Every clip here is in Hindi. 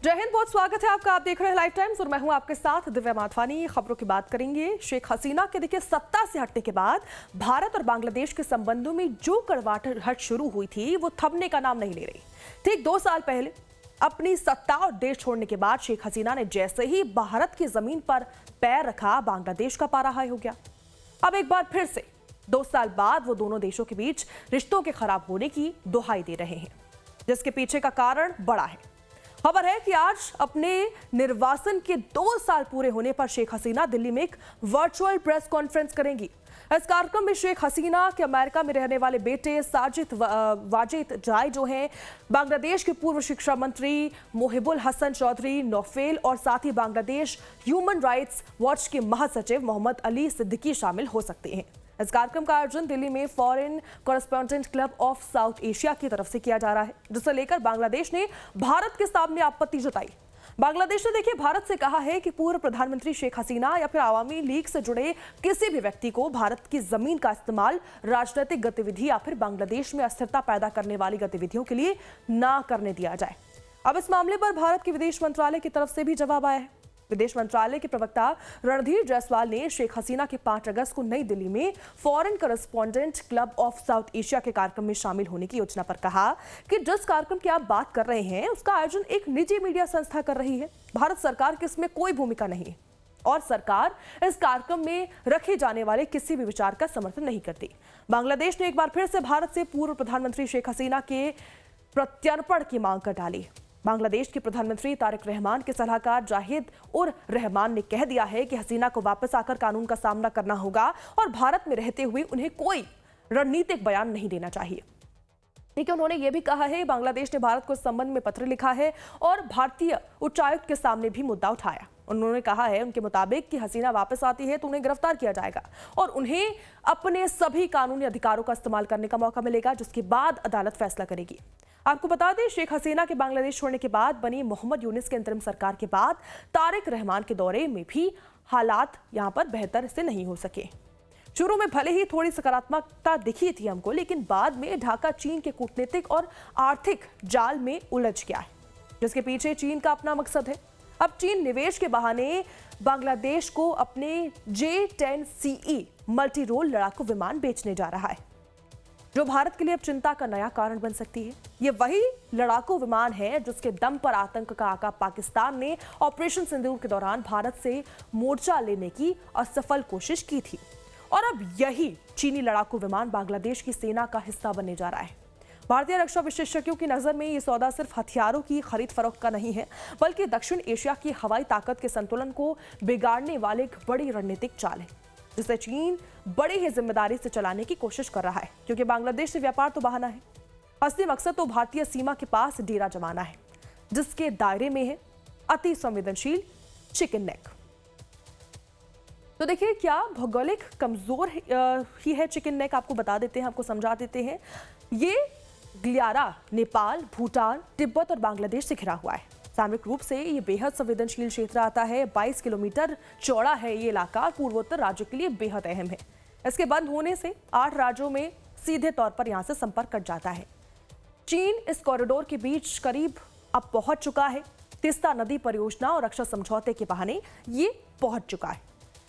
जय हिंद, बहुत स्वागत है आपका। आप देख रहे हैं लाइफ टाइम्स और मैं हूं आपके साथ दिव्या माधवानी। खबरों की बात करेंगे। शेख हसीना के देखिए सत्ता से हटने के बाद भारत और बांग्लादेश के संबंधों में जो कड़वाहट शुरू हुई थी वो थमने का नाम नहीं ले रही। ठीक 2 साल पहले अपनी सत्ता और देश छोड़ने के बाद शेख हसीना ने जैसे ही भारत की जमीन पर पैर रखा, बांग्लादेश का पारा हाई हो गया। अब एक बार फिर से 2 साल बाद वो दोनों देशों के बीच रिश्तों के खराब होने की दुहाई दे रहे हैं, जिसके पीछे का कारण बड़ा है। खबर है कि आज अपने निर्वासन के 2 साल पूरे होने पर शेख हसीना दिल्ली में एक वर्चुअल प्रेस कॉन्फ्रेंस करेंगी। इस कार्यक्रम में शेख हसीना के अमेरिका में रहने वाले बेटे साजिद वाजिद जाय जो हैं, बांग्लादेश के पूर्व शिक्षा मंत्री मोहिबुल हसन चौधरी नौफेल और साथ ही बांग्लादेश ह्यूमन राइट्स वॉच के महासचिव मोहम्मद अली सिद्दीकी शामिल हो सकते हैं। इस कार्यक्रम का आयोजन दिल्ली में foreign correspondent club of south Asia की तरफ से किया जा रहा है, जिसे लेकर बांग्लादेश ने भारत के सामने आपत्ति जताई। बांग्लादेश ने देखिए भारत से कहा है कि पूर्व प्रधानमंत्री शेख हसीना या फिर आवामी लीग से जुड़े किसी भी व्यक्ति को भारत की जमीन का इस्तेमाल राजनीतिक गतिविधि या फिर बांग्लादेश में अस्थिरता पैदा करने वाली गतिविधियों के लिए ना करने दिया जाए। अब इस मामले पर भारत के विदेश मंत्रालय की तरफ से भी जवाब आया है। विदेश मंत्रालय के प्रवक्ता रणधीर जायसवाल ने शेख हसीना के 5 अगस्त को नई दिल्ली में foreign correspondent club of south Asia के कार्यक्रम में शामिल होने की योजना पर कहा कि जिस कार्यक्रम की आप बात कर रहे हैं उसका आयोजन एक निजी मीडिया संस्था कर रही है। भारत सरकार की इसमें कोई भूमिका नहीं है और सरकार इस कार्यक्रम में रखे जाने वाले किसी भी विचार का समर्थन नहीं करती। बांग्लादेश ने एक बार फिर से भारत से पूर्व प्रधानमंत्री शेख हसीना के प्रत्यर्पण की मांग कर डाली। बांग्लादेश के प्रधानमंत्री तारिक रहमान के सलाहकार जाहिद उर रहमान ने कह दिया है कि हसीना को वापस आकर कानून का सामना करना होगा और भारत में रहते हुए उन्हें कोई रणनीतिक बयान नहीं देना चाहिए। लेकिन उन्होंने यह भी कहा है बांग्लादेश ने भारत को इस संबंध में पत्र लिखा है और भारतीय उच्चायुक्त के सामने भी मुद्दा उठाया। उन्होंने कहा है उनके मुताबिक कि हसीना वापस आती है तो उन्हें गिरफ्तार किया जाएगा और उन्हें अपने सभी कानूनी अधिकारों का इस्तेमाल करने का मौका मिलेगा, जिसके बाद अदालत फैसला करेगी। आपको बता दें शेख हसीना के बांग्लादेश छोड़ने के बाद बनी मोहम्मद यूनिस के अंतरिम सरकार के बाद तारिक रहमान के दौरे में भी हालात यहां पर बेहतर से नहीं हो सके। शुरू में भले ही थोड़ी सकारात्मकता दिखी थी हमको, लेकिन बाद में ढाका चीन के कूटनीतिक और आर्थिक जाल में उलझ गया है, जिसके पीछे चीन का अपना मकसद है। अब चीन निवेश के बहाने बांग्लादेश को अपने J-10CE मल्टी रोल लड़ाकू विमान बेचने जा रहा है, जो भारत के लिए अब चिंता का नया कारण बन सकती है। ये वही लड़ाकू विमान है जिसके दम पर आतंक का आका पाकिस्तान ने ऑपरेशन सिंदूर के दौरान भारत से मोर्चा लेने की असफल कोशिश की थी और अब यही चीनी लड़ाकू विमान बांग्लादेश की सेना का हिस्सा बनने जा रहा है। भारतीय रक्षा विशेषज्ञों की नजर में ये सौदा सिर्फ हथियारों की खरीद फरोख्त का नहीं है, बल्कि दक्षिण एशिया की हवाई ताकत के संतुलन को बिगाड़ने वाले एक बड़ी रणनीतिक चाल है, जिसे चीन बड़ी ही जिम्मेदारी से चलाने की कोशिश कर रहा है, क्योंकि बांग्लादेश से व्यापार तो बहाना है, असली मकसद तो भारतीय सीमा के पास डेरा जमाना है, जिसके दायरे में है अति संवेदनशील चिकन नेक। तो देखिए क्या भौगोलिक कमजोर ही है चिकन नेक, आपको बता देते हैं, आपको समझा देते हैं। ये ग्लियारा नेपाल, भूटान, तिब्बत और बांग्लादेश से घिरा हुआ है। सामरिक रूप से ये बेहद संवेदनशील क्षेत्र आता है। 22 किलोमीटर चौड़ा है ये इलाका, पूर्वोत्तर राज्यों के लिए बेहद अहम है। इसके बंद होने से 8 राज्यों में सीधे तौर पर यहां से संपर्क कट जाता है। चीन इस कॉरिडोर के बीच करीब अब पहुंच चुका है। तीस्ता नदी परियोजना और रक्षा समझौते के बहाने ये पहुंच चुका है।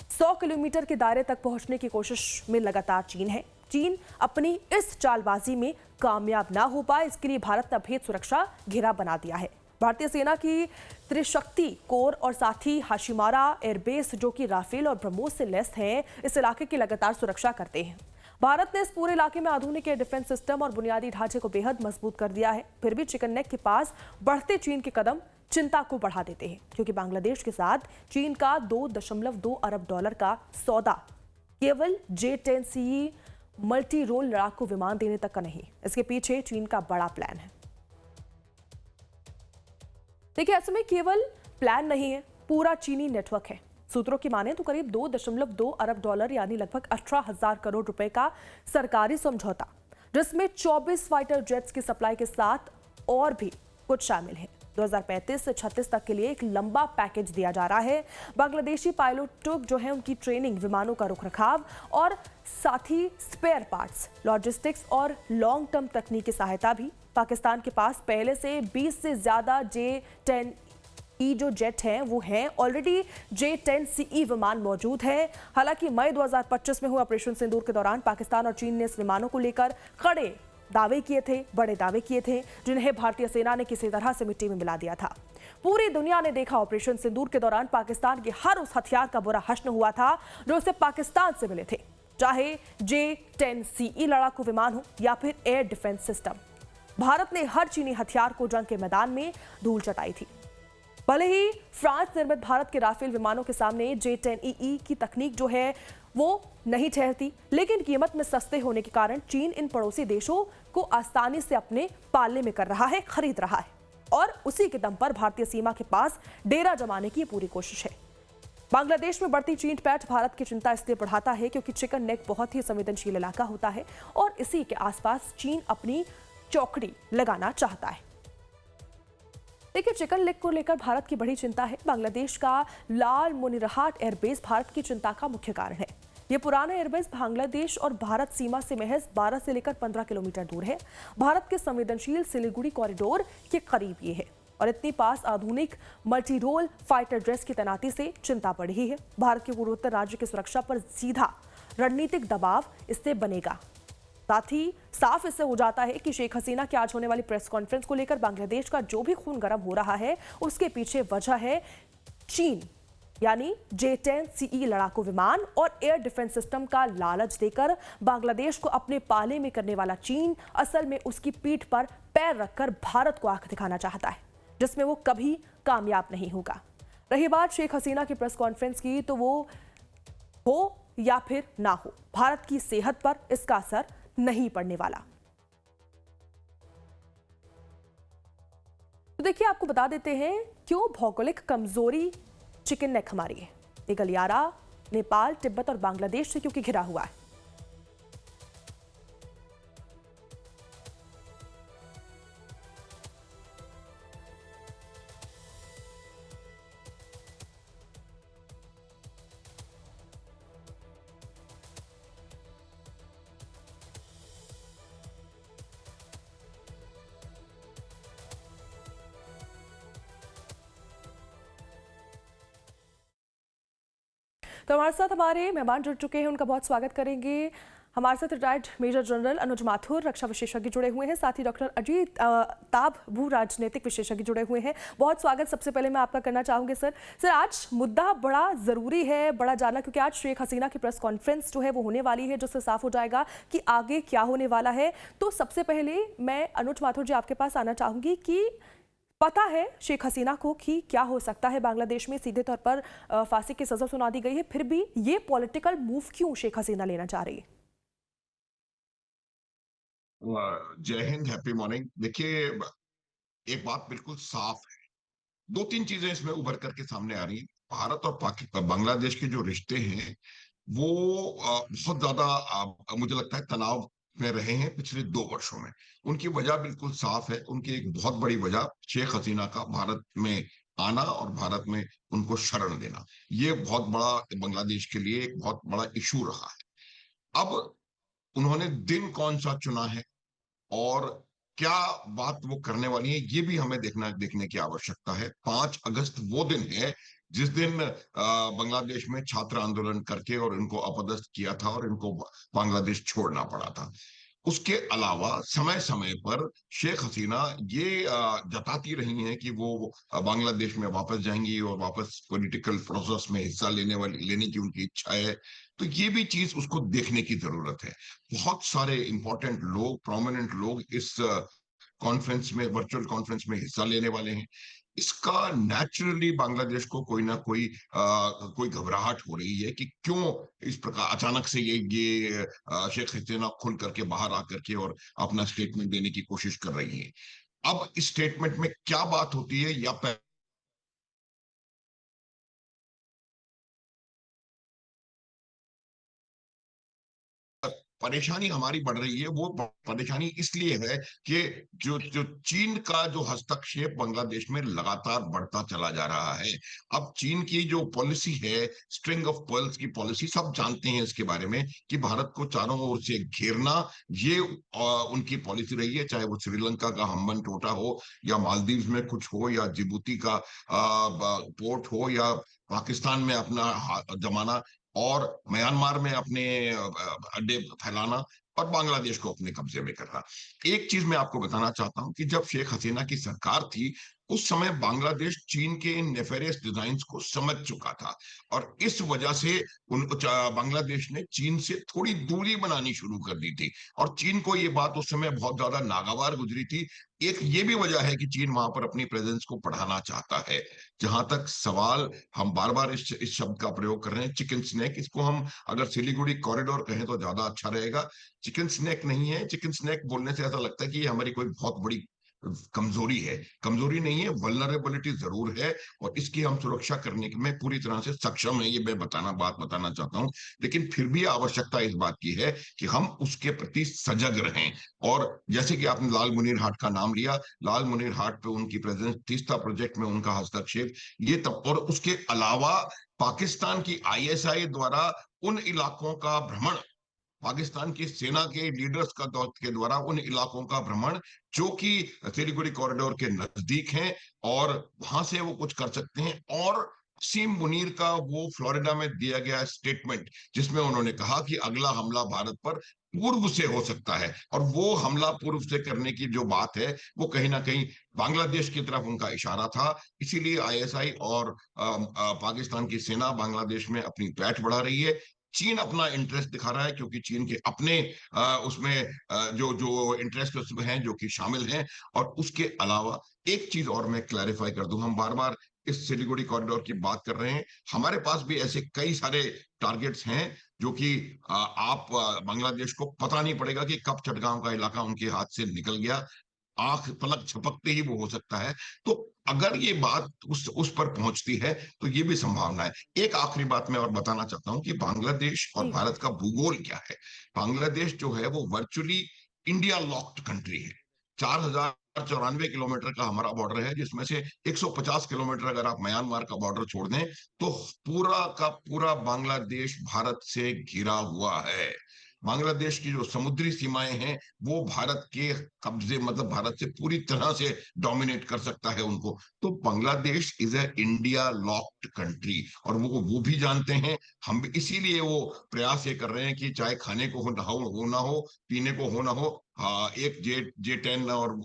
100 किलोमीटर के दायरे तक पहुंचने की कोशिश में लगातार चीन है। चीन अपनी इस चालबाजी में कामयाब ना हो पाए, इसके लिए भारत ने भेद सुरक्षा घेरा बना दिया है। भारतीय सेना की त्रिशक्ति कोर और साथ ही हाशिमारा एयरबेस, जो कि राफेल और ब्रह्मोस से लैस हैं, इस इलाके की लगातार सुरक्षा करते हैं। भारत ने इस पूरे इलाके में आधुनिक एयर डिफेंस सिस्टम और बुनियादी ढांचे को बेहद मजबूत कर दिया है। फिर भी चिकन नेक के पास बढ़ते चीन के कदम चिंता को बढ़ा देते हैं, क्योंकि बांग्लादेश के साथ चीन का $2.2 अरब का सौदा केवल J-10CE मल्टी रोल लड़ाकू विमान देने तक का नहीं, इसके पीछे चीन का बड़ा प्लान है। देखिए ऐसे में केवल प्लान नहीं है, पूरा चीनी नेटवर्क है। सूत्रों की माने तो करीब $2.2 अरब यानी लगभग 18,000 करोड़ रुपए का सरकारी समझौता, जिसमें 24 फाइटर जेट्स की सप्लाई के साथ और भी कुछ शामिल है। 2035 से 36 तक के लिए एक लंबा पैकेज दिया जा रहा है। बांग्लादेशी पायलटों जो है उनकी ट्रेनिंग, विमानों का रखरखाव और साथ ही स्पेयर पार्ट्स, लॉजिस्टिक्स और लॉन्ग टर्म तकनीकी सहायता भी। पाकिस्तान के पास पहले से 20 से ज्यादा J-10 जो जेट हैं वो हैं ऑलरेडी J-10CE विमान मौजूद है। हालांकि मई 2025 में हुए ऑपरेशन सिंदूर के दौरान पाकिस्तान और चीन ने इस विमानों को लेकर कड़े दावे किए थे, बड़े दावे किए थे, जिन्हें भारतीय सेना ने किसी तरह से मिट्टी में मिला दिया था। पूरी दुनिया ने देखा ऑपरेशन सिंदूर के दौरान पाकिस्तान के हर उस हथियार का बुरा हश्र हुआ था जो उसे पाकिस्तान से मिले थे, चाहे J-10CE लड़ाकू विमान हो या फिर एयर डिफेंस सिस्टम। भारत ने हर चीनी हथियार को जंग के मैदान में धूल चटाई थी। भले ही फ्रांस निर्मित भारत के राफेल विमानों के सामने J-10EE की तकनीक जो है वो नहीं ठहरती, लेकिन कीमत में सस्ते होने के कारण चीन इन पड़ोसी देशों को आसानी से अपने पाले में कर रहा है, खरीद रहा है, और उसी के दम पर भारतीय सीमा के पास डेरा जमाने की पूरी कोशिश है। बांग्लादेश में बढ़ती चीन पैठ भारत की चिंता इसलिए बढ़ाता है क्योंकि चिकन नेक बहुत ही संवेदनशील इलाका होता है और इसी के आसपास चीन अपनी चौकड़ी लगाना चाहता है। देखिए, चिकन लेग को लेकर भारत की बड़ी चिंता है। बांग्लादेश का लाल मुनिरहाट एयरबेस भारत की चिंता का मुख्य कारण है। यह पुराना एयरबेस बांग्लादेश और भारत सीमा से महज 12 से लेकर 15 किलोमीटर दूर है। भारत के संवेदनशील सिलीगुड़ी कॉरिडोर के करीब ये है और इतनी पास आधुनिक मल्टी रोल फाइटर ड्रेस की तैनाती से चिंता बढ़ रही है। भारत के पूर्वोत्तर राज्य की सुरक्षा पर सीधा रणनीतिक दबाव इससे बनेगा। साथ ही साफ इससे हो जाता है कि शेख हसीना की आज होने वाली प्रेस कॉन्फ्रेंस को लेकर बांग्लादेश का जो भी खून गर्म हो रहा है उसके पीछे वजह है चीन, यानी J-10CE लड़ाकू विमान और एयर डिफेंस सिस्टम का लालच देकर बांग्लादेश को अपने पाले में करने वाला चीन असल में उसकी पीठ पर पैर रखकर भारत को आंख दिखाना चाहता है, जिसमें वो कभी कामयाब नहीं होगा। रही बात शेख हसीना की प्रेस कॉन्फ्रेंस की, तो वो हो या फिर ना हो, भारत की सेहत पर इसका असर नहीं पड़ने वाला। तो देखिए, आपको बता देते हैं क्यों भौगोलिक कमजोरी चिकन नेक हमारी है। ये गलियारा नेपाल, तिब्बत और बांग्लादेश से क्योंकि घिरा हुआ है। तो हमारे साथ हमारे मेहमान जुड़ चुके हैं, उनका बहुत स्वागत करेंगे। हमारे साथ रिटायर्ड मेजर जनरल अनुज माथुर, रक्षा विशेषज्ञ जुड़े हुए हैं, साथ ही डॉक्टर अजीत ताब, भू राजनीतिक विशेषज्ञ जुड़े हुए हैं। बहुत स्वागत सबसे पहले मैं आपका करना चाहूंगी सर। आज मुद्दा बड़ा ज़रूरी है, बड़ा जानना, क्योंकि आज शेख हसीना की प्रेस कॉन्फ्रेंस जो है वो होने वाली है, जिससे साफ हो जाएगा कि आगे क्या होने वाला है। तो सबसे पहले मैं अनुज माथुर जी आपके पास आना चाहूंगी कि पता है शेख हसीना को कि क्या हो सकता है, बांग्लादेश में सीधे तौर पर फांसी की सजा सुना दी गई है, फिर भी ये पॉलिटिकल मूव क्यों शेख हसीना लेना चाह रही है? जय हिंद, हैप्पी मॉर्निंग। देखिए, एक बात बिल्कुल साफ है। दो तीन चीजें इसमें उभर करके सामने आ रही हैं। भारत और पाकिस्तान, बांग्लादेश के जो रिश्ते हैं वो बहुत ज्यादा मुझे लगता है तनाव में रहे हैं पिछले 2 वर्षों में। उनकी वजह बिल्कुल साफ है। उनकी एक बहुत बड़ी वजह शेख हसीना का भारत में आना और भारत में उनको शरण देना, ये बहुत बड़ा बांग्लादेश के लिए एक बहुत बड़ा इशू रहा है। अब उन्होंने दिन कौन सा चुना है और क्या बात वो करने वाली है, ये भी हमें देखने की आवश्यकता है। 5 अगस्त वो दिन है जिस दिन बांग्लादेश में छात्र आंदोलन करके और इनको अपदस्थ किया था और इनको बांग्लादेश छोड़ना पड़ा था। उसके अलावा समय समय पर शेख हसीना ये जताती रही हैं कि वो बांग्लादेश में वापस जाएंगी और वापस पॉलिटिकल प्रोसेस में हिस्सा लेने की उनकी इच्छा है। तो ये भी चीज उसको देखने की जरूरत है। बहुत सारे इंपॉर्टेंट लोग, प्रोमिनेंट लोग इस कॉन्फ्रेंस में, वर्चुअल कॉन्फ्रेंस में हिस्सा लेने वाले हैं। इसका नेचुरली बांग्लादेश को कोई ना कोई घबराहट हो रही है कि क्यों इस प्रकार अचानक से ये शेख हसीना खुल करके बाहर आकर के और अपना स्टेटमेंट देने की कोशिश कर रही है। अब इस स्टेटमेंट में क्या बात होती है या परेशानी हमारी बढ़ रही है वो परेशानी इसलिए है कि जो जो चीन का जो हस्तक्षेप बांग्लादेश में लगातार बढ़ता चला जा रहा है। अब चीन की जो पॉलिसी है, स्ट्रिंग ऑफ पर्ल्स की पॉलिसी, सब जानते हैं इसके बारे में कि भारत को चारों ओर से घेरना, ये उनकी पॉलिसी रही है। चाहे वो श्रीलंका का हम्बन टोटा हो, या मालदीव में कुछ हो, या जिबूती का पोर्ट हो, या पाकिस्तान में अपना जमाना, और म्यांमार में अपने अड्डे फैलाना, और बांग्लादेश को अपने कब्जे में करना। एक चीज मैं आपको बताना चाहता हूं कि जब शेख हसीना की सरकार थी, उस समय बांग्लादेश चीन के इन नेफेरियस डिजाइन को समझ चुका था, और इस वजह से बांग्लादेश ने चीन से थोड़ी दूरी बनानी शुरू कर दी थी, और चीन को ये बात उस समय बहुत ज्यादा नागवार गुजरी थी। एक ये भी वजह है कि चीन वहां पर अपनी प्रेजेंस को बढ़ाना चाहता है। जहां तक सवाल, हम बार बार इस शब्द का प्रयोग कर रहे हैं, चिकन स्नैक, इसको हम अगर सिलीगुड़ी कॉरिडोर कहें तो ज्यादा अच्छा रहेगा। चिकन स्नैक नहीं है। चिकन स्नैक बोलने से ऐसा लगता है कि ये हमारी कोई बहुत बड़ी कमजोरी है। कमजोरी नहीं है, वल्नरेबिलिटी जरूर है, और इसकी हम सुरक्षा करने में पूरी तरह से सक्षम है, ये मैं बताना चाहता हूं। लेकिन फिर भी आवश्यकता इस बात की है कि हम उसके प्रति सजग रहें। और जैसे कि आपने लाल मुनीर हाट का नाम लिया, लाल मुनीर हाट पे उनकी प्रेजेंस, तीस्ता प्रोजेक्ट में उनका हस्तक्षेप, ये तब, और उसके अलावा पाकिस्तान की आईएसआई द्वारा उन इलाकों का भ्रमण, पाकिस्तान की सेना के लीडर्स का के द्वारा उन इलाकों का भ्रमण जो कि सिलीगुड़ी कॉरिडोर के नजदीक हैं, और वहां से वो कुछ कर सकते हैं। और सीम मुनीर का वो फ्लोरिडा में दिया गया स्टेटमेंट, जिसमें उन्होंने कहा कि अगला हमला भारत पर पूर्व से हो सकता है, और वो हमला पूर्व से करने की जो बात है, वो कहीं ना कहीं बांग्लादेश की तरफ उनका इशारा था। इसीलिए आईएसआई और पाकिस्तान की सेना बांग्लादेश में अपनी पैठ बढ़ा रही है। चीन अपना इंटरेस्ट दिखा रहा है, क्योंकि चीन के अपने उसमें जो जो इंटरेस्ट उसमें हैं, जो कि शामिल हैं। और उसके अलावा एक चीज और मैं क्लैरिफाई कर दूं, हम बार बार इस सिलीगुड़ी कॉरिडोर की बात कर रहे हैं, हमारे पास भी ऐसे कई सारे टारगेट्स हैं जो कि आप बांग्लादेश को पता नहीं पड़ेगा कि कब चटगांव का इलाका उनके हाथ से निकल गया, आंख पलक झपकते ही वो हो सकता है। तो अगर ये बात उस पर पहुंचती है, तो ये भी संभावना है। एक आखिरी बात मैं और बताना चाहता हूं कि बांग्लादेश और जी। भारत का भूगोल क्या है। बांग्लादेश जो है वो वर्चुअली इंडिया लॉक्ड कंट्री है। 4094 किलोमीटर का हमारा बॉर्डर है, जिसमें से 150 किलोमीटर अगर आप म्यांमार का बॉर्डर छोड़ दें, तो पूरा का पूरा बांग्लादेश भारत से घिरा हुआ है। बांग्लादेश की जो समुद्री सीमाएं हैं, वो भारत के कब्जे, मतलब भारत से पूरी तरह से डोमिनेट कर सकता है उनको। तो Bangladesh is a India locked country, और वो भी जानते हैं। हम भी इसीलिए वो प्रयास ये कर रहे हैं कि चाहे खाने को हो ना हो, पीने को हो ना हो, हाँ, एक J10 और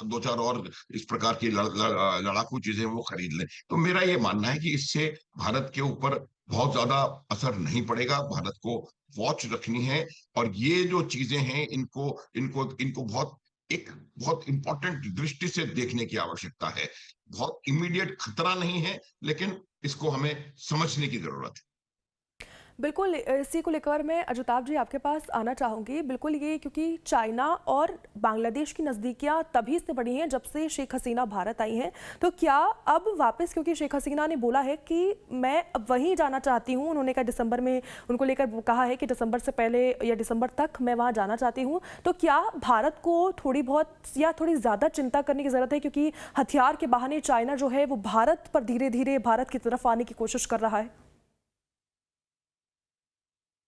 दो चार और इस प्रकार की लड़ाकू चीजें वो खरीद लें। तो मेरा ये मानना है कि इससे भारत के ऊपर बहुत ज्यादा असर नहीं पड़ेगा। भारत को वॉच रखनी है, और ये जो चीजें हैं, इनको इनको इनको बहुत इंपॉर्टेंट दृष्टि से देखने की आवश्यकता है। बहुत इमीडिएट खतरा नहीं है, लेकिन इसको हमें समझने की जरूरत है। बिल्कुल, इसी को लेकर मैं अजताभ जी आपके पास आना चाहूँगी। बिल्कुल, ये क्योंकि चाइना और बांग्लादेश की नज़दीकियाँ तभी से बढ़ी हैं जब से शेख हसीना भारत आई हैं। तो क्या अब वापस, क्योंकि शेख हसीना ने बोला है कि मैं अब वहीं जाना चाहती हूँ, उन्होंने कहा दिसंबर में, उनको लेकर कहा है कि दिसंबर से पहले या दिसंबर तक मैं वहाँ जाना चाहती हूँ, तो क्या भारत को थोड़ी बहुत या थोड़ी ज़्यादा चिंता करने की ज़रूरत है, क्योंकि हथियार के बहाने चाइना जो है वो भारत पर धीरे धीरे भारत की तरफ आने की कोशिश कर रहा है?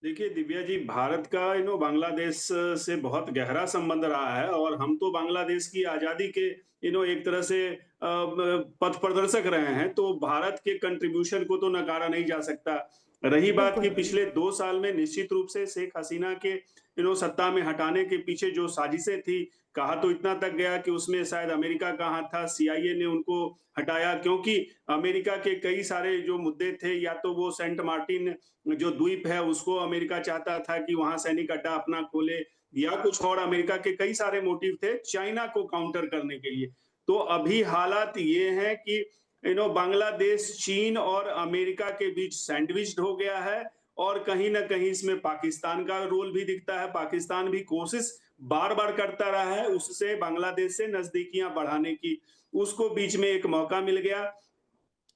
देखिए दिव्या जी, भारत का बांग्लादेश से बहुत गहरा संबंध रहा है, और हम तो बांग्लादेश की आजादी के एक तरह से पथ प्रदर्शक रहे हैं, तो भारत के कंट्रीब्यूशन को तो नकारा नहीं जा सकता। रही बात कि बिल्कुल। पिछले 2 साल में निश्चित रूप से शेख हसीना के सत्ता में हटाने के पीछे जो साजिशें थी, कहा तो इतना तक गया कि उसमें शायद अमेरिका का हाथ था, सीआईए ने उनको हटाया, क्योंकि अमेरिका के कई सारे जो मुद्दे थे, या तो वो सेंट मार्टिन जो द्वीप है उसको अमेरिका चाहता था कि वहां सैनिक अड्डा अपना खोले, या कुछ और अमेरिका के कई सारे मोटिव थे चाइना को काउंटर करने के लिए। तो अभी हालात ये हैं कि बांग्लादेश चीन और अमेरिका के बीच सैंडविच्ड हो गया है, और कहीं ना कहीं इसमें पाकिस्तान का रोल भी दिखता है। पाकिस्तान भी कोशिश बार बार करता रहा है उससे बांग्लादेश से नजदीकियां बढ़ाने की। उसको बीच में एक मौका मिल गया,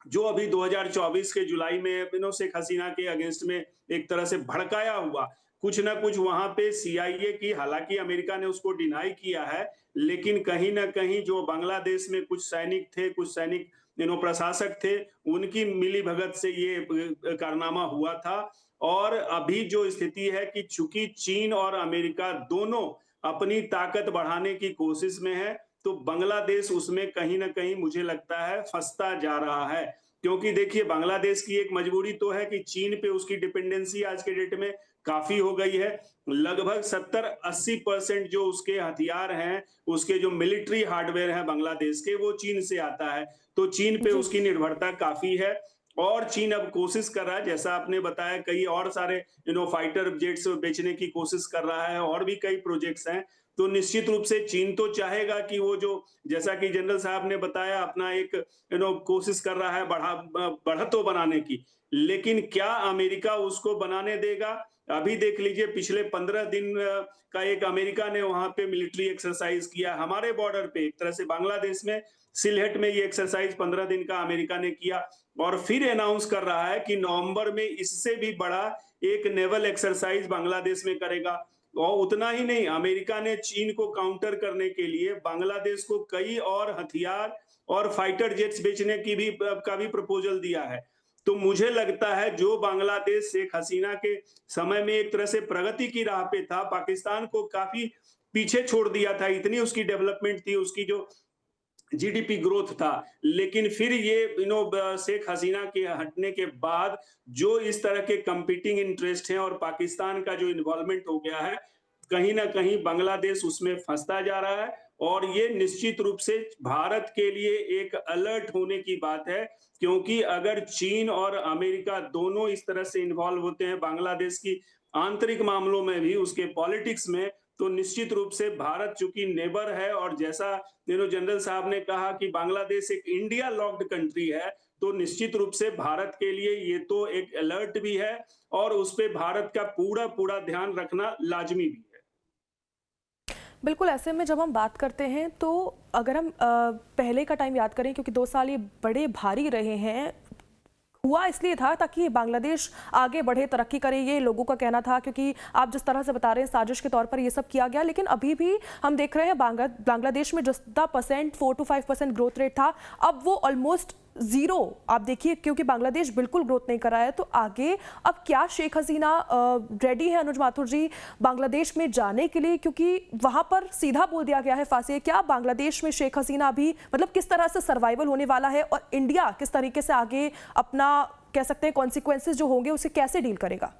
जो अभी 2024 के जुलाई में शेख हसीना के अगेंस्ट में एक तरह से भड़काया हुआ कुछ ना कुछ वहां पे सीआईए की, हालांकि अमेरिका ने उसको डिनाई किया है, लेकिन कहीं ना कहीं जो बांग्लादेश में कुछ सैनिक थे, कुछ सैनिक प्रशासक थे, उनकी मिली भगत से ये कारनामा हुआ था। और अभी जो स्थिति है कि चूंकि चीन और अमेरिका दोनों अपनी ताकत बढ़ाने की कोशिश में है, तो बांग्लादेश उसमें कहीं ना कहीं मुझे लगता है फंसता जा रहा है। क्योंकि देखिए, बांग्लादेश की एक मजबूरी तो है कि चीन पे उसकी डिपेंडेंसी आज के डेट में काफी हो गई है। लगभग 70-80% जो उसके हथियार हैं, उसके जो मिलिट्री हार्डवेयर हैं बांग्लादेश के, वो चीन से आता है। तो चीन पे जी। उसकी निर्भरता काफी है। और चीन अब कोशिश कर रहा है, जैसा आपने बताया, कई और सारे फाइटर जेट्स बेचने की कोशिश कर रहा है, और भी कई प्रोजेक्ट्स हैं। तो निश्चित रूप से चीन तो चाहेगा कि वो जो, जैसा कि जनरल साहब ने बताया, अपना एक कोशिश कर रहा है बढ़त बनाने की, लेकिन क्या अमेरिका उसको बनाने देगा? अभी देख लीजिए, पिछले 15 दिन का एक अमेरिका ने वहां पे मिलिट्री एक्सरसाइज किया हमारे बॉर्डर पे, एक तरह से बांग्लादेश में सिलहट में ये एक्सरसाइज 15 दिन का अमेरिका ने किया, और फिर अनाउंस कर रहा है कि नवंबर में इससे भी बड़ा एक नेवल एक्सरसाइज बांग्लादेश में करेगा। और उतना ही नहीं, अमेरिका ने चीन को काउंटर करने के लिए बांग्लादेश को कई और हथियार और फाइटर जेट्स बेचने की भी का भी प्रपोजल दिया है। तो मुझे लगता है जो बांग्लादेश शेख हसीना के समय में एक तरह से प्रगति की राह पे था, पाकिस्तान को काफी पीछे छोड़ दिया था, इतनी उसकी डेवलपमेंट थी, उसकी जो जीडीपी ग्रोथ था, लेकिन फिर ये शेख हसीना के हटने के बाद जो इस तरह के कंपीटिंग इंटरेस्ट हैं और पाकिस्तान का जो इन्वॉल्वमेंट हो गया है, कहीं ना कहीं बांग्लादेश उसमें फंसता जा रहा है। और ये निश्चित रूप से भारत के लिए एक अलर्ट होने की बात है, क्योंकि अगर चीन और अमेरिका दोनों इस तरह से इन्वॉल्व होते हैं बांग्लादेश की आंतरिक मामलों में भी, उसके पॉलिटिक्स में, तो निश्चित रूप से भारत चूंकि नेबर है, और जैसा जनरल साहब ने कहा कि बांग्लादेश एक इंडिया लॉक्ड कंट्री है, तो निश्चित रूप से भारत के लिए ये तो एक अलर्ट भी है, और उस पे भारत का पूरा पूरा ध्यान रखना लाजमी भी है। बिल्कुल, ऐसे में जब हम बात करते हैं तो अगर हम पहले का टाइम याद करें, क्योंकि 2 साल ये बड़े भारी रहे हैं, हुआ इसलिए था ताकि बांग्लादेश आगे बढ़े, तरक्की करे, ये लोगों का कहना था। क्योंकि आप जिस तरह से बता रहे हैं, साजिश के तौर पर ये सब किया गया, लेकिन अभी भी हम देख रहे हैं बांग्लादेश में जितना परसेंट 4 to 5% ग्रोथ रेट था, अब वो ऑलमोस्ट जीरो आप देखिए, क्योंकि बांग्लादेश बिल्कुल ग्रोथ नहीं कर रहा है। तो आगे अब क्या शेख हसीना रेडी है, अनुज माथुर जी, बांग्लादेश में जाने के लिए? क्योंकि वहां पर सीधा बोल दिया गया है फांसी। क्या बांग्लादेश में शेख हसीना अभी मतलब किस तरह से सर्वाइवल होने वाला है, और इंडिया किस तरीके से आगे अपना, कह सकते हैं, कॉन्सिक्वेंसेस जो होंगे उसे कैसे डील करेगा?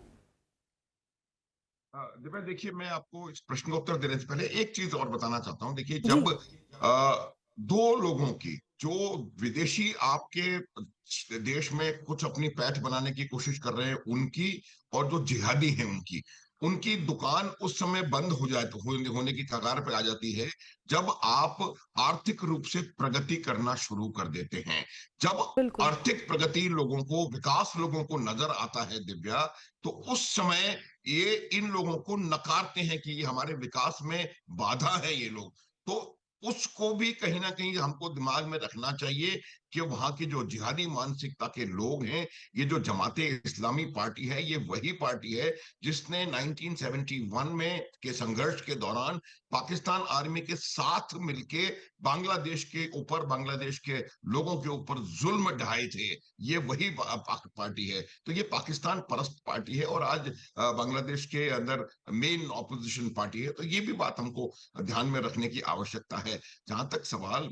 देखिए, मैं आपको इस प्रश्न का उत्तर देने से पहले एक चीज और बताना चाहता हूँ। देखिए, जी। जब दो लोगों की, जो विदेशी आपके देश में कुछ अपनी पैठ बनाने की कोशिश कर रहे हैं उनकी, और जो जिहादी हैं उनकी उनकी दुकान उस समय बंद हो जाए, तो होने की कगार पे आ जाती है जब आप आर्थिक रूप से प्रगति करना शुरू कर देते हैं। जब बिल्कुल। आर्थिक प्रगति लोगों को, विकास लोगों को नजर आता है दिव्या, तो उस समय ये इन लोगों को नकारते हैं कि ये हमारे विकास में बाधा है ये लोग। तो उसको भी कहीं ना कहीं हमको दिमाग में रखना चाहिए कि वहां की जो जिहादी मानसिकता के लोग हैं, ये जो जमाते इस्लामी पार्टी है, ये वही पार्टी है जिसने 1971 में के संघर्ष के दौरान पाकिस्तान आर्मी के साथ मिलके बांग्लादेश के ऊपर, बांग्लादेश के लोगों के ऊपर जुल्म ढाए थे। ये वही पार्टी है। तो ये पाकिस्तान परस्त पार्टी है, और आज बांग्लादेश के अंदर मेन ऑपोजिशन पार्टी है। तो ये भी बात हमको ध्यान में रखने की आवश्यकता है। जहां तक सवाल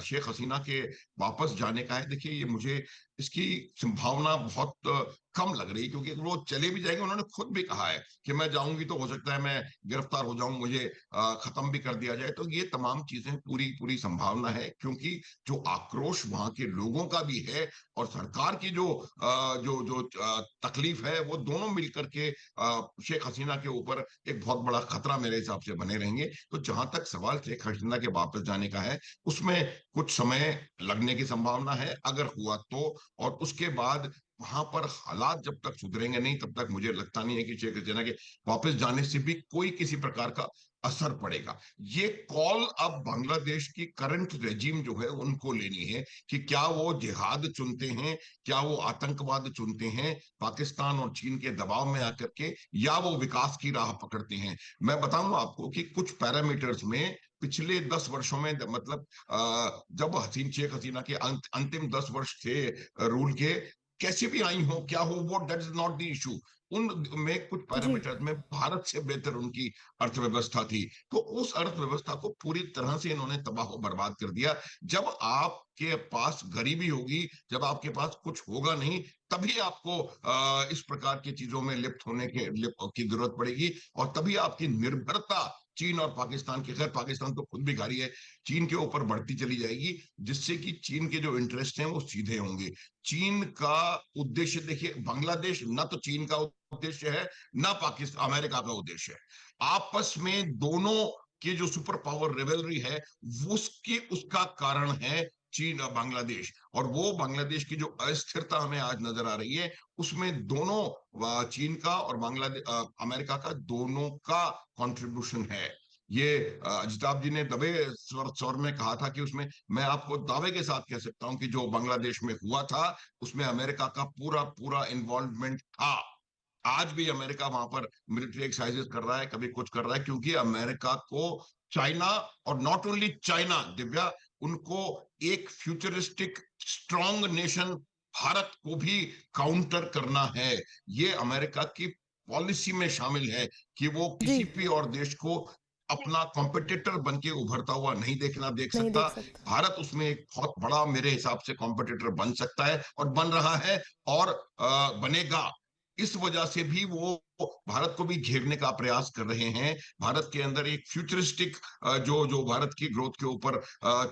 शेख हसीना के वापस जाने का है, देखिए, ये मुझे इसकी संभावना बहुत कम लग रही, क्योंकि वो चले भी जाएंगे। उन्होंने खुद भी कहा है कि मैं जाऊंगी तो हो सकता है मैं गिरफ्तार हो जाऊं, मुझे खत्म भी कर दिया जाए। तो ये तमाम चीजें पूरी पूरी संभावना है, क्योंकि जो आक्रोश वहां के लोगों का भी है और सरकार की जो जो जो तकलीफ है, वो दोनों मिलकर के शेख हसीना के ऊपर एक बहुत बड़ा खतरा मेरे हिसाब से बने रहेंगे। तो जहां तक सवाल शेख हसीना के वापस जाने का है, उसमें कुछ समय लगने की संभावना है। अगर हुआ तो और उसके बाद वहां पर हालात जब तक सुधरेंगे नहीं, तब तक मुझे लगता नहीं है कि शेख हसीना के वापस जाने से भी कोई किसी प्रकार का असर पड़ेगा। ये कॉल अब बांग्लादेश की करंट रेजिम जो है उनको लेनी है कि क्या वो जिहाद चुनते हैं, क्या वो आतंकवाद चुनते हैं पाकिस्तान और चीन के दबाव में आकर के, या वो विकास की राह पकड़ते हैं। मैं बताऊं आपको कि कुछ पैरामीटर्स में पिछले 10 वर्षों में, मतलब जब शेख हसीना के अंतिम 10 वर्ष थे रूल के, कैसे भी आई हो क्या हो, वो that is not the issue. उन में कुछ जी। पैरामीटर्स में भारत से बेहतर उनकी अर्थव्यवस्था थी, तो उस अर्थव्यवस्था को पूरी तरह से इन्होंने तबाह बर्बाद कर दिया। जब आपके पास गरीबी होगी, जब आपके पास कुछ होगा नहीं, तभी आपको इस प्रकार की चीजों में लिप्त होने की जरूरत पड़ेगी, और तभी आपकी निर्भरता चीन और पाकिस्तान की, खैर पाकिस्तान तो खुद भिखारी है, चीन के ऊपर बढ़ती चली जाएगी, जिससे कि चीन के जो इंटरेस्ट हैं वो सीधे होंगे। चीन का उद्देश्य देखिए, बांग्लादेश न तो चीन का उद्देश्य है, ना पाकिस्तान अमेरिका का उद्देश्य है। आपस में दोनों के जो सुपर पावर रिवलरी है, उसका कारण है चीन और बांग्लादेश। और वो बांग्लादेश की जो अस्थिरता हमें आज नजर आ रही है, उसमें दोनों चीन का और बांग्लादेश अमेरिका का दोनों का कंट्रीब्यूशन है। ये अजिताभ जी ने दबे स्वर में कहा था कि उसमें, मैं आपको दावे के साथ कह सकता हूं कि जो बांग्लादेश में हुआ था उसमें अमेरिका का पूरा पूरा इन्वॉल्वमेंट था। आज भी अमेरिका वहां पर मिलिट्री एक्सरसाइजेस कर रहा है, कभी कुछ कर रहा है, क्योंकि अमेरिका को चाइना, और नॉट ओनली चाइना दिव्या, उनको एक फ्यूचरिस्टिक स्ट्रॉन्ग नेशन भारत को भी काउंटर करना है। ये अमेरिका की पॉलिसी में शामिल है कि वो जी। किसी भी और देश को अपना कॉम्पिटिटर बन के उभरता हुआ नहीं देख नहीं सकता। देख सकता। भारत उसमें एक बहुत बड़ा मेरे हिसाब से कॉम्पिटिटर बन सकता है, और बन रहा है, और बनेगा। इस वजह से भी वो भारत को भी घेरने का प्रयास कर रहे हैं। भारत के अंदर एक फ्यूचरिस्टिक जो जो भारत की ग्रोथ के ऊपर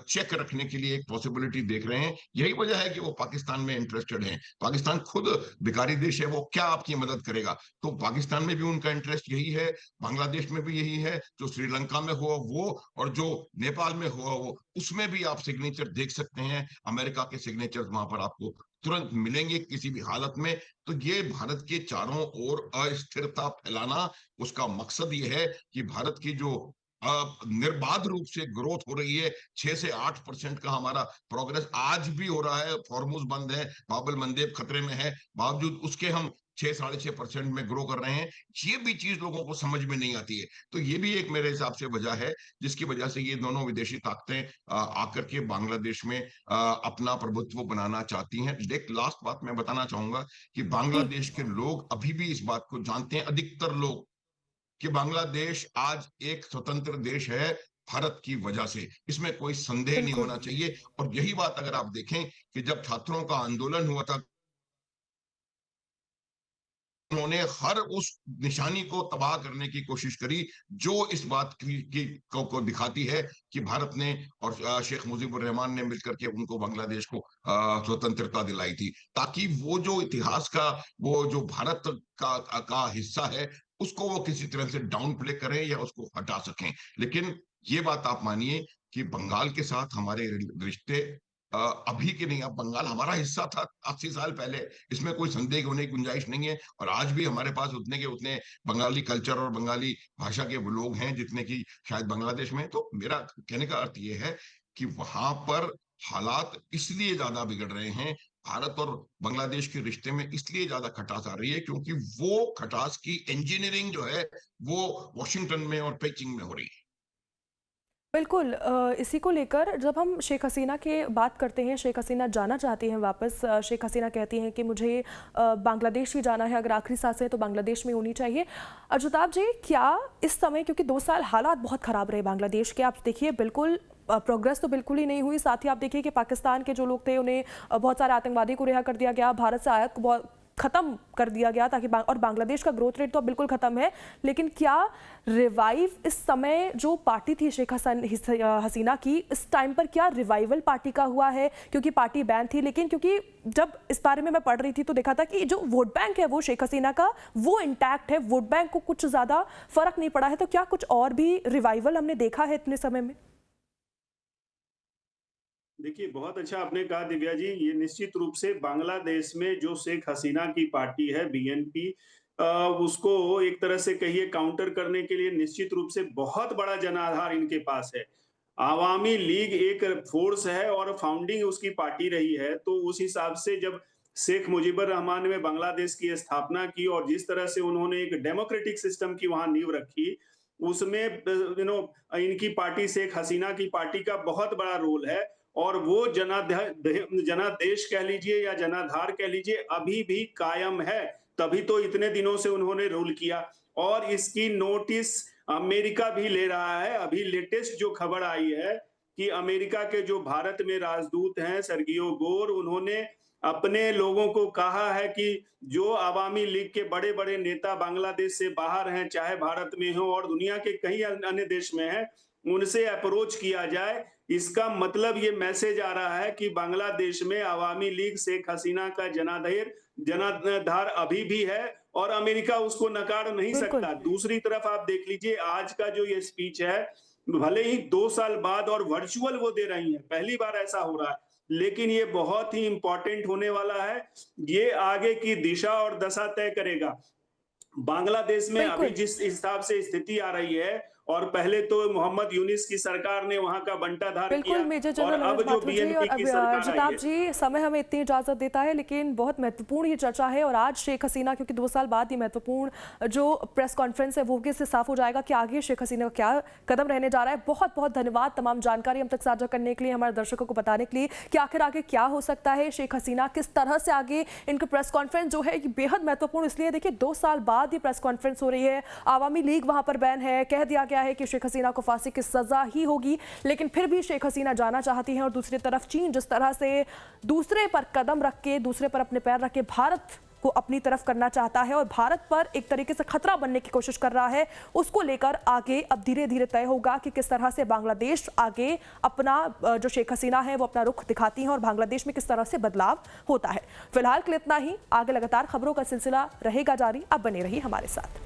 चेक रखने के लिए एक पॉसिबिलिटी देख रहे हैं। यही वजह है कि वो पाकिस्तान में इंटरेस्टेड हैं। पाकिस्तान खुद भिखारी देश है, वो क्या आपकी मदद करेगा? तो पाकिस्तान में भी उनका इंटरेस्ट यही है, बांग्लादेश में भी यही है, जो श्रीलंका में हुआ वो, और जो नेपाल में हुआ वो, उसमें भी आप सिग्नेचर देख सकते हैं। अमेरिका के सिग्नेचर वहां पर आपको तुरंत मिलेंगे किसी भी हालत में। तो ये भारत के चारों ओर अस्थिरता फैलाना, उसका मकसद ये है कि भारत की जो निर्बाध रूप से ग्रोथ हो रही है, 6 से 8% का हमारा प्रोग्रेस आज भी हो रहा है, फॉर्मूज बंद है, बाबल मंदेब खतरे में है, बावजूद उसके हम 6-6.5% में ग्रो कर रहे हैं। ये भी चीज लोगों को समझ में नहीं आती है। तो ये भी एक मेरे हिसाब से वजह है जिसकी वजह से ये दोनों विदेशी ताकतें आकर के बांग्लादेश में अपना प्रभुत्व बनाना चाहती हैं। एक लास्ट बात मैं बताना चाहूंगा कि जी। बांग्लादेश के लोग अभी भी इस बात को जानते हैं, अधिकतर लोग, कि बांग्लादेश आज एक स्वतंत्र देश है भारत की वजह से। इसमें कोई संदेह नहीं बिल्कुल। होना चाहिए। और यही बात अगर आप देखें कि जब छात्रों का आंदोलन हुआ था, उन्होंने हर उस निशानी को तबाह करने की कोशिश करी जो इस बात को दिखाती है कि भारत ने और शेख मुजीबुर रहमान ने मिलकर के उनको बांग्लादेश को स्वतंत्रता दिलाई थी, ताकि वो जो इतिहास का, वो जो भारत का हिस्सा है, उसको वो किसी तरह से डाउन प्ले करें या उसको हटा सकें। लेकिन ये बात आप मानिए कि बंगाल के साथ हमारे रिश्ते अभी के नहीं, अब बंगाल हमारा हिस्सा था 80 साल पहले, इसमें कोई संदेह होने की गुंजाइश नहीं है। और आज भी हमारे पास उतने के उतने बंगाली कल्चर और बंगाली भाषा के लोग हैं जितने की शायद बांग्लादेश में। तो मेरा कहने का अर्थ ये है कि वहां पर हालात इसलिए ज्यादा बिगड़ रहे हैं, भारत और बांग्लादेश के रिश्ते में इसलिए ज्यादा खटास आ रही है, क्योंकि वो खटास की इंजीनियरिंग जो है वो वॉशिंगटन में और पेकिंग में हो रही है। बिल्कुल। इसी को लेकर जब हम शेख हसीना की बात करते हैं, शेख हसीना जाना चाहती हैं वापस। शेख हसीना कहती हैं कि मुझे बांग्लादेश ही जाना है, अगर आखिरी सांसें तो बांग्लादेश में होनी चाहिए। अर्जुताब जी, क्या इस समय, क्योंकि 2 साल हालात बहुत ख़राब रहे बांग्लादेश के, आप देखिए बिल्कुल प्रोग्रेस तो बिल्कुल ही नहीं हुई। साथ ही आप देखिए कि पाकिस्तान के जो लोग थे उन्हें बहुत सारे आतंकवादी को रिहा कर दिया गया, भारत से आयात को बहुत खत्म कर दिया गया, ताकि और बांग्लादेश का ग्रोथ रेट तो अब बिल्कुल खत्म है। लेकिन क्या रिवाइव इस समय जो पार्टी थी शेख हसीना की, इस टाइम पर क्या रिवाइवल पार्टी का हुआ है? क्योंकि पार्टी बैन थी, लेकिन क्योंकि जब इस बारे में मैं पढ़ रही थी तो देखा था कि जो वोट बैंक है वो शेख हसीना का वो इंटैक्ट है, वोट बैंक को कुछ ज्यादा फर्क नहीं पड़ा है। तो क्या कुछ और भी रिवाइवल हमने देखा है इतने समय में? देखिए, बहुत अच्छा आपने कहा दिव्या जी, ये निश्चित रूप से बांग्लादेश में जो शेख हसीना की पार्टी है बीएनपी, उसको एक तरह से कहिए काउंटर करने के लिए निश्चित रूप से बहुत बड़ा जनाधार इनके पास है। अवामी लीग एक फ़ोर्स है और फाउंडिंग उसकी पार्टी रही है, तो उस हिसाब से जब शेख मुजीबुर रहमान ने बांग्लादेश की स्थापना की और जिस तरह से उन्होंने एक डेमोक्रेटिक सिस्टम की वहाँ नींव रखी, उसमें इनकी पार्टी शेख हसीना की पार्टी का बहुत बड़ा रोल है। और वो जनादेश कह लीजिए या जनाधार कह लीजिए अभी भी कायम है, तभी तो इतने दिनों से उन्होंने रूल किया। और इसकी नोटिस अमेरिका भी ले रहा है। अभी लेटेस्ट जो खबर आई है कि अमेरिका के जो भारत में राजदूत हैं सर्गियो गोर, उन्होंने अपने लोगों को कहा है कि जो अवामी लीग के बड़े-बड़े नेता बांग्लादेश से बाहर हैं, चाहे भारत में हो और दुनिया के कई अन्य देश में हैं, उनसे अप्रोच किया जाए। इसका मतलब ये मैसेज आ रहा है कि बांग्लादेश में अवामी लीग शेख हसीना का जनाधार अभी भी है और अमेरिका उसको नकार नहीं बिल्कुल। सकता। दूसरी तरफ आप देख लीजिए आज का जो ये स्पीच है, भले ही 2 साल बाद और वर्चुअल वो दे रही हैं, पहली बार ऐसा हो रहा है, लेकिन ये बहुत ही इंपॉर्टेंट होने वाला है। ये आगे की दिशा और दशा तय करेगा। बांग्लादेश में अभी बिल्कुल। जिस हिसाब से स्थिति आ रही है और पहले तो मोहम्मद यूनिस की सरकार ने वहां का बंटाधार किया बिल्कुल मेजर और जनरल अब मनोज जो माथुर जी और बीएनपी की सरकार आई अर्जिताभ है। जी, समय हमें इतनी इजाजत देता है लेकिन बहुत महत्वपूर्ण ये चर्चा है और आज शेख हसीना, क्योंकि 2 साल बाद ये महत्वपूर्ण जो प्रेस कॉन्फ्रेंस है वो इससे साफ हो जाएगा कि आगे शेख हसीना का क्या कदम रहने जा रहा है। बहुत बहुत धन्यवाद तमाम जानकारी हम तक साझा करने के लिए, हमारे दर्शकों को बताने के लिए कि आखिर आगे क्या हो सकता है, शेख हसीना किस तरह से आगे इनका प्रेस कॉन्फ्रेंस जो है ये बेहद महत्वपूर्ण इसलिए देखिए 2 साल बाद ये प्रेस कॉन्फ्रेंस हो रही है। आवामी लीग वहां पर बैन है, कह दिया गया है कि शेख हसीना को फांसी की सजा ही होगी, लेकिन फिर भी शेख हसीना जाना चाहती हैं और दूसरी तरफ चीन जिस तरह से दूसरे पर कदम रख के, दूसरे पर अपने पैर रख के भारत को अपनी तरफ करना चाहता है और भारत पर एक तरीके से खतरा बनने की कोशिश कर रहा है, उसको लेकर आगे अब धीरे धीरे तय होगा कि किस तरह से बांग्लादेश आगे अपना जो शेख हसीना है वो अपना रुख दिखाती हैं और बांग्लादेश में किस तरह से बदलाव होता है। फिलहाल के लिए इतना ही, आगे लगातार खबरों का सिलसिला रहेगा जारी, अब बने रहिए हमारे साथ।